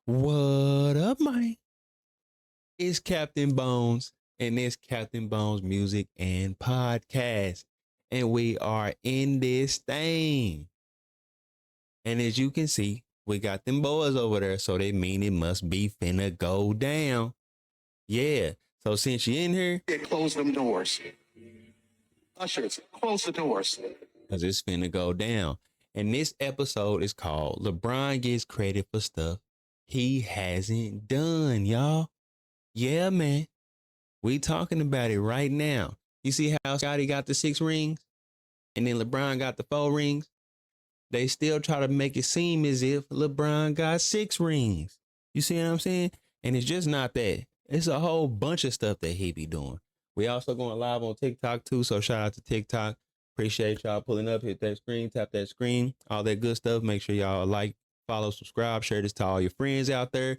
What up, man? It's Captain Bones, and it's Captain Bones Music and Podcast. And we are in this thing. And as you can see, we got them boys over there, so they mean it must be finna go down. Yeah. So since you're in here, close them doors. Ushers, close the doors. because it's finna go down. And this episode is called LeBron Gets Credit for Stuff He Hasn't Done, y'all. Yeah, man. We talking about it right now. You see how Scotty got the 6 rings and then LeBron got the 4 rings? They still try to make it seem as if LeBron got 6 rings. You see what I'm saying? And it's just not that. It's a whole bunch of stuff that he be doing. We also going live on TikTok too, so shout out to TikTok. Appreciate y'all pulling up, hit that screen, tap that screen, all that good stuff. Make sure y'all like, follow, subscribe, share this to all your friends out there.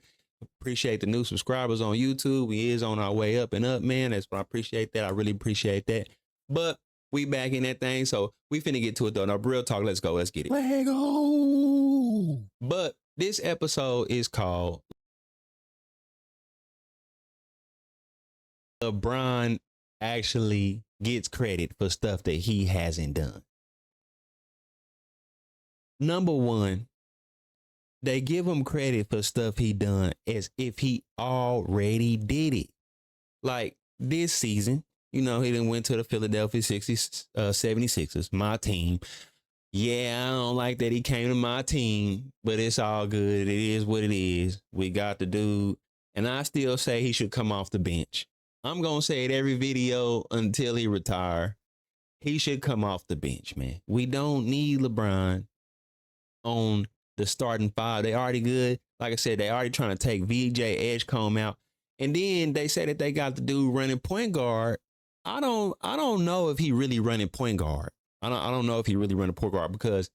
Appreciate the new subscribers on YouTube. We is on our way up and up, man. That's what I appreciate that. I really appreciate that. But we back in that thing, so we finna get to it though. Now, real talk, let's go. Let's get it. Let go. But this episode is called LeBron Actually Gets Credit for Stuff That He Hasn't Done. Number one, they give him credit for stuff he done as if he already did it. Like this season, you know, he done went to the Philadelphia 76ers, my team. Yeah, I don't like that he came to my team, but it's all good. It is what it is. We got the dude. And I still say he should come off the bench. I'm going to say it every video until he retire. He should come off the bench, man. We don't need LeBron on the starting 5. They already good. Like I said, they already trying to take VJ Edgecombe out. And then they say that they got the dude running point guard. I don't know if he really running point guard. I don't know if he really running point guard because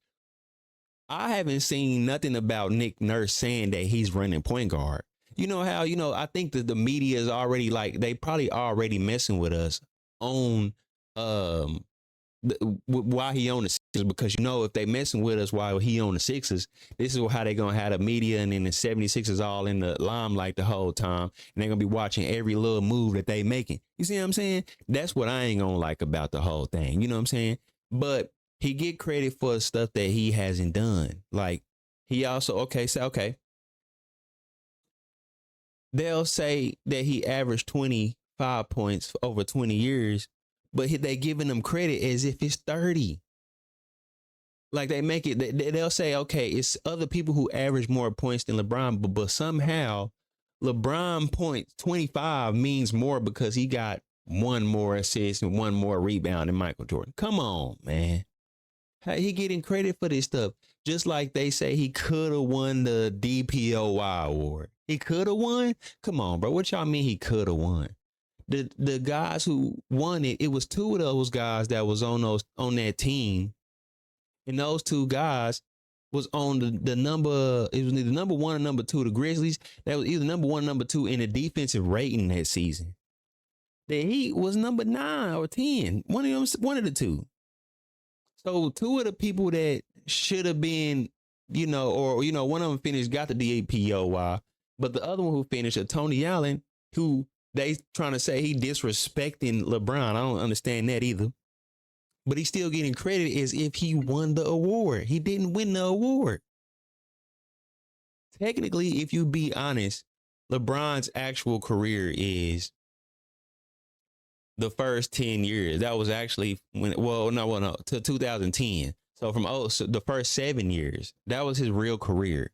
I haven't seen nothing about Nick Nurse saying that he's running point guard. You know how, I think that the media is already like, they probably already messing with us on why he on the Sixers, because if they messing with us while he on the Sixers, this is how they gonna have the media and then the 76ers all in the limelight the whole time, and they're gonna be watching every little move that they making. You see what I'm saying? That's what I ain't gonna like about the whole thing. You know what I'm saying? But he get credit for stuff that he hasn't done. Like he also okay. They'll say that he averaged 25 points over 20 years, but they giving him credit as if it's 30. Like they make it, they'll say, okay, it's other people who average more points than LeBron, but somehow LeBron points 25 means more because he got 1 more assist and 1 more rebound than Michael Jordan. Come on, man. How he getting credit for this stuff? Just like they say he could have won the DPOY award. He could have won? Come on, bro. What y'all mean he could have won? The guys who won it was 2 of those guys that was on that team. And those 2 guys was on the number, it was either number 1 or number 2, the Grizzlies. That was either number 1 or number 2 in the defensive rating that season. The Heat was number 9 or 10. One of the 2. So 2 of the people that should have been, one of them finished, got the DPOY, but the other one who finished, Tony Allen, who they trying to say he disrespecting LeBron. I don't understand that either. But he's still getting credit as if he won the award. He didn't win the award. Technically, if you be honest, LeBron's actual career is the first 10 years. That was actually to 2010. So from the first 7 years, that was his real career.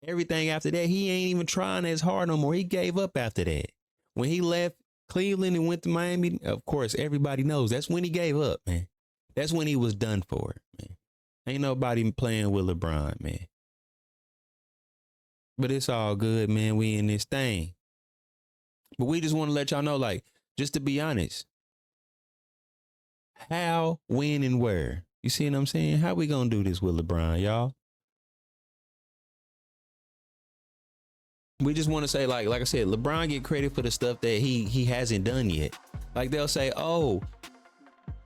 Everything after that, he ain't even trying as hard no more. He gave up after that. When he left Cleveland and went to Miami, of course, everybody knows that's when he gave up, man. That's when he was done for, man. Ain't nobody playing with LeBron, man. But it's all good, man. We in this thing. But we just want to let y'all know, like, just to be honest, how, when, and where. You see what I'm saying? How we gonna do this with LeBron, y'all? We just want to say, like I said, LeBron get credit for the stuff that he hasn't done yet. Like they'll say, oh,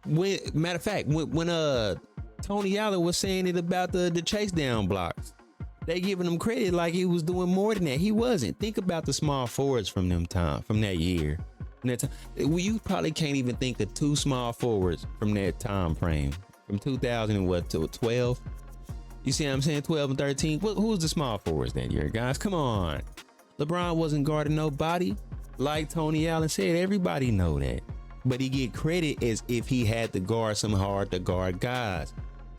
matter of fact, when Tony Allen was saying it about the chase down blocks, They giving him credit like he was doing more than that. He wasn't. Think about the small forwards from that year. From that time. You probably can't even think of two small forwards from that time frame. From 2000 and what to 12? You see what I'm saying? 12 and 13. Who was the small forwards that year, guys? Come on. LeBron wasn't guarding nobody. Like Tony Allen said, everybody know that. But he get credit as if he had to guard some hard to guard guys.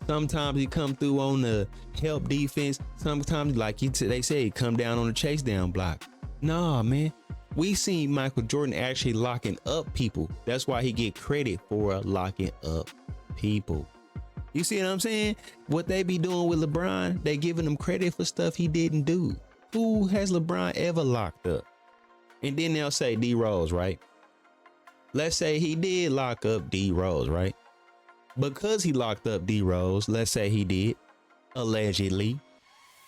Sometimes he come through on the help defense. Sometimes, like they say, he come down on the chase down block. Nah, man. We seen Michael Jordan actually locking up people. That's why he get credit for locking up people. You see what I'm saying? What they be doing with LeBron, they giving him credit for stuff he didn't do. Who has LeBron ever locked up? And then they'll say D Rose, right? Let's say he did lock up D Rose, right? Because he locked up D Rose, let's say he did, allegedly.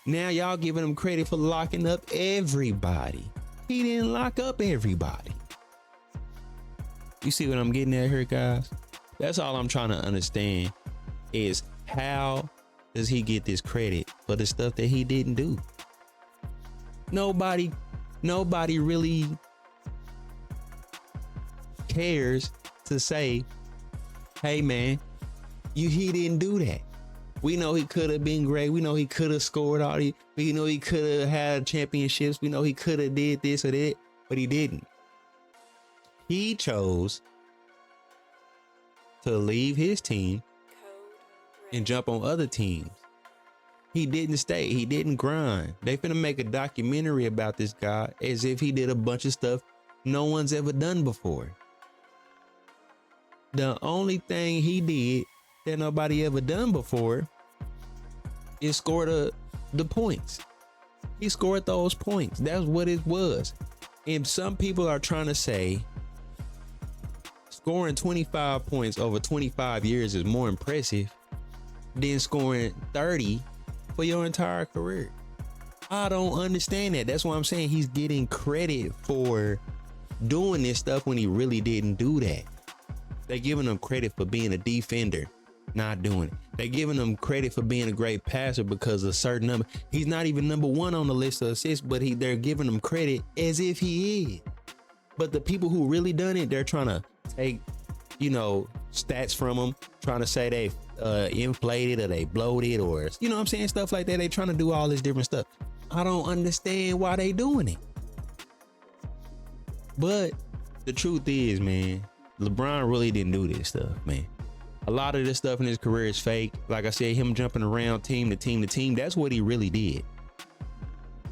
Now y'all giving him credit for locking up everybody. He didn't lock up everybody. You see what I'm getting at here, guys? That's all I'm trying to understand is how does he get this credit for the stuff that he didn't do? Nobody really cares to say, hey man, he didn't do that. We know he could have been great. We know he could have scored all the, we know he could have had championships. We know he could have did this or that, but he didn't. He chose to leave his team and jump on other teams. He didn't stay. He didn't grind. They finna make a documentary about this guy as if he did a bunch of stuff no one's ever done before. The only thing he did that nobody ever done before is score the points. He scored those points. That's what it was. And some people are trying to say scoring 25 points over 25 years is more impressive than scoring 30 for your entire career. I don't understand that. That's why I'm saying he's getting credit for doing this stuff when he really didn't do that. They're giving him credit for being a defender, not doing it. They're giving him credit for being a great passer because of a certain number. He's not even number one on the list of assists, but they're giving him credit as if he is. But the people who really done it, they're trying to take, stats from him, trying to say they inflated or they bloated or, you know what I'm saying? Stuff like that. They trying to do all this different stuff. I don't understand why they doing it. But the truth is, man, LeBron really didn't do this stuff, man. A lot of this stuff in his career is fake. Like I said, him jumping around team to team to team, that's what he really did.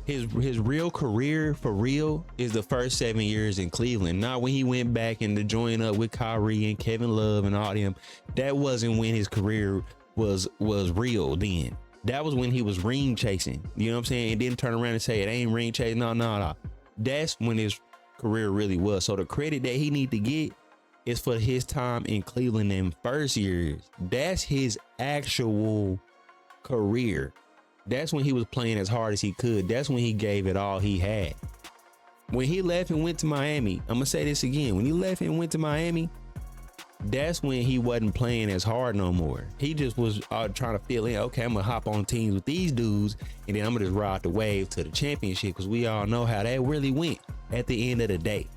His real career for real is the first 7 years in Cleveland. Not when he went back and to join up with Kyrie and Kevin Love and all them. That wasn't when his career was real then. That was when he was ring chasing. You know what I'm saying? And didn't turn around and say it ain't ring chasing. No. That's when his career really was. So the credit that he need to get is for his time in Cleveland in first years. That's his actual career. That's when he was playing as hard as he could. That's when he gave it all he had. When he left and went to Miami, I'm gonna say this again. When he left and went to Miami, that's when he wasn't playing as hard no more. He just was trying to fill in. Okay, I'm gonna hop on teams with these dudes, and then I'm gonna just ride the wave to the championship, because we all know how that really went at the end of the day.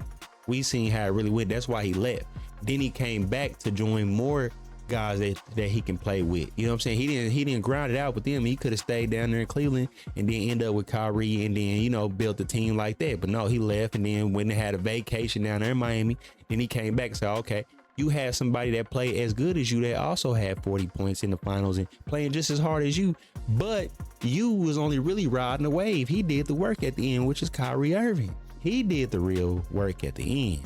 We seen how it really went. That's why he left. Then he came back to join more guys that he can play with. You know what I'm saying? He didn't grind it out with them. He could have stayed down there in Cleveland and then end up with Kyrie and then, built the team like that. But no, he left and then went and had a vacation down there in Miami. Then he came back and said, okay, you had somebody that played as good as you that also had 40 points in the finals and playing just as hard as you. But you was only really riding the wave. He did the work at the end, which is Kyrie Irving. He did the real work at the end.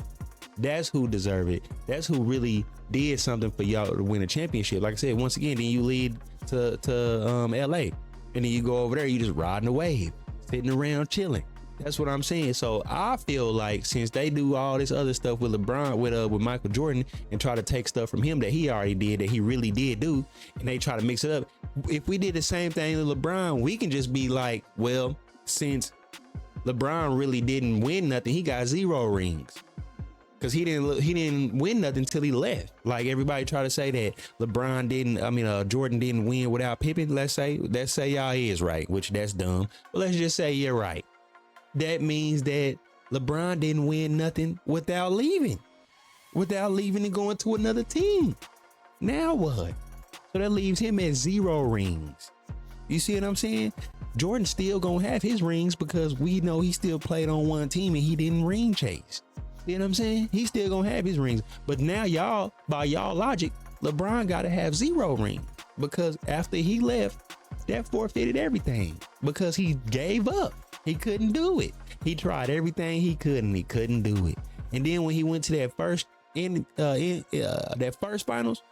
That's who deserved it. That's who really did something for y'all to win a championship. Like I said, once again, then you lead to LA, and then you go over there, you just riding the wave, sitting around chilling. That's what I'm saying. So I feel like since they do all this other stuff with LeBron, with Michael Jordan, and try to take stuff from him that he already did, that he really did do, and they try to mix it up. If we did the same thing to LeBron, we can just be like, well, since LeBron really didn't win nothing, he got 0 rings. Cause he didn't win nothing until he left. Like everybody try to say that Jordan didn't win without Pippen. Let's say y'all is right, which that's dumb. But let's just say you're right. That means that LeBron didn't win nothing without leaving and going to another team. Now what? So that leaves him at 0 rings. You see what I'm saying? Jordan still gonna have his rings because we know he still played on one team and he didn't ring chase. You know what I'm saying? He still gonna have his rings. But now y'all, by y'all logic, LeBron gotta have 0 rings because after he left, that forfeited everything because he gave up. He couldn't do it. He tried everything he could and he couldn't do it. And then when he went to that first finals,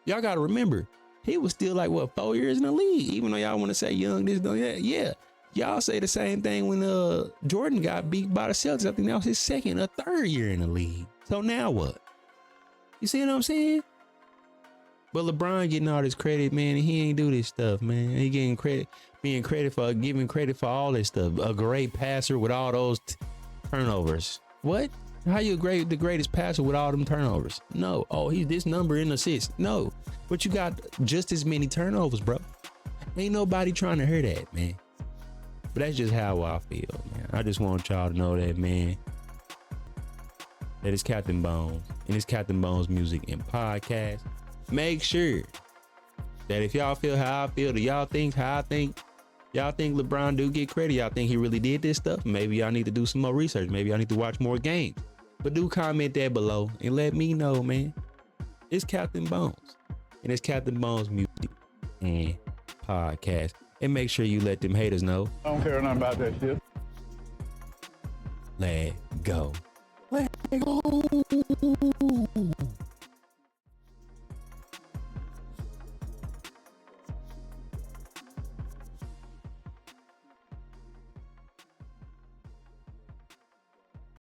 y'all gotta remember, he was still like 4 years in the league. Even though y'all want to say young, this, that, yeah. Y'all say the same thing when Jordan got beat by the Celtics. I think that was his 2nd or 3rd year in the league. So now what? You see what I'm saying? But LeBron getting all this credit, man, and he ain't do this stuff, man. He getting credit, giving credit for all this stuff. A great passer with all those turnovers. What? How you the greatest passer with all them turnovers? No. Oh, he's this number in assists. No. But you got just as many turnovers, bro. Ain't nobody trying to hear that, man. But that's just how I feel, man. I just want y'all to know that, man. That it's Capt.Bones and it's Capt.Bones Music and Podcast. Make sure that if y'all feel how I feel, do y'all think how I think? Y'all think LeBron do get credit? Y'all think he really did this stuff? Maybe y'all need to do some more research. Maybe y'all need to watch more games. But do comment there below and let me know, man. It's Capt.Bones and it's Capt.Bones Music and Podcast. And make sure you let them haters know. I don't care nothing about that shit. Let go. Let go.